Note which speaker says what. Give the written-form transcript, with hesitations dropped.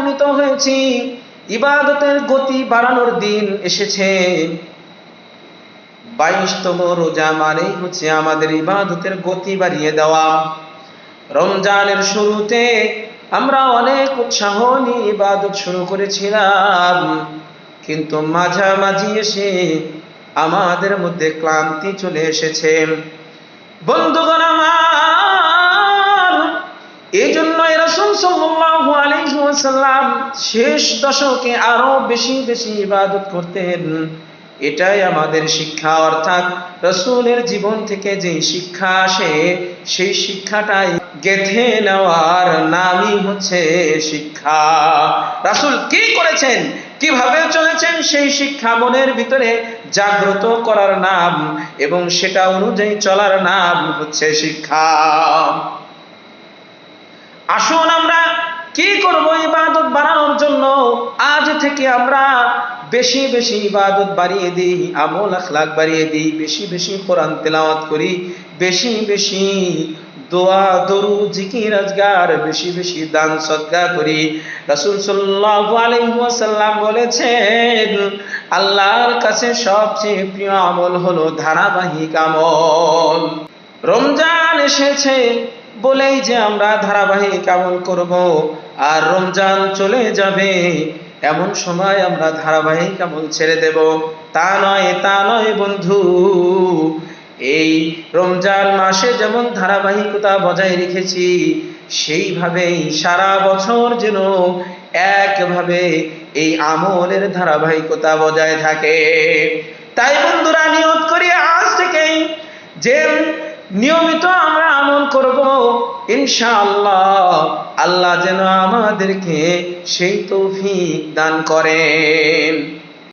Speaker 1: উপনীত হয়েছি, ইবাদতের গতি বাড়ানোর দিন এসেছে। 22তম রোজা মানেই হচ্ছে আমাদের ইবাদতের গতি বাড়িয়ে দেওয়া। রমজানের শুরুতে আমরা অনেক উৎসাহ নিয়ে ইবাদত শুরু করেছিলাম, কিন্তু মাঝামাঝি এসে আমাদের মধ্যে ক্লান্তি চলে এসেছে। বন্ধুগণ আমার, এই জন্যই রাসূল সাল্লাল্লাহু আলাইহি ওয়াসাল্লাম শেষ দশকে আরো বেশি বেশি ইবাদত করতেন। এটাই আমাদের শিক্ষা, অর্থাৎ রাসূলের জীবন থেকে যে শিক্ষা আসে সেই শিক্ষাটাই গেঁথে নেওয়ার নামই হচ্ছে শিক্ষা। রাসূল কি করেছেন, কিভাবে চলেছেন, সেই শিক্ষা মনের ভিতরে জাগ্রত করার নাম এবং সেটা অনুযায়ী চলার নাম হচ্ছে শিক্ষা। আসুন আমরা কি করব ইবাদত বাড়ানোর জন্য? আজ থেকে আমরা বেশি বেশি ইবাদত বাড়িয়ে দিই, আমল আখলাক বাড়িয়ে দিই, বেশি বেশি কোরআন তেলাওয়াত করি, বেশি বেশি দোয়া দরুদ জিকির আজকার, বেশি বেশি দান সদকা করি। রাসূল সাল্লাল্লাহু আলাইহি ওয়াসাল্লাম বলেছেন, আল্লাহর কাছে সবচেয়ে প্রিয় আমল হলো ধারাবাহিক আমল। রমজান এসেছে বলেই যে আমরা ধারাবাহিক আমল করব, আর রমজান চলে যাবে এমন সময় আমরা ধারাবাহিক আমল ছেড়ে দেব, তা নয় বন্ধু। এই রমজান মাসে যেমন ধারাবাহিকতা বজায় রেখেছি, সেইভাবেই সারা বছর যেন একভাবে এই আমলের ধারাবাহিকতা বজায় থাকে। তাই বন্ধুরা, নিয়ত করি আজ থেকেই যে নিয়মিত আমরা আমল করব, ইনশাআল্লাহ আল্লাহ যেন আমাদেরকে সেই তৌফিক দান করেন।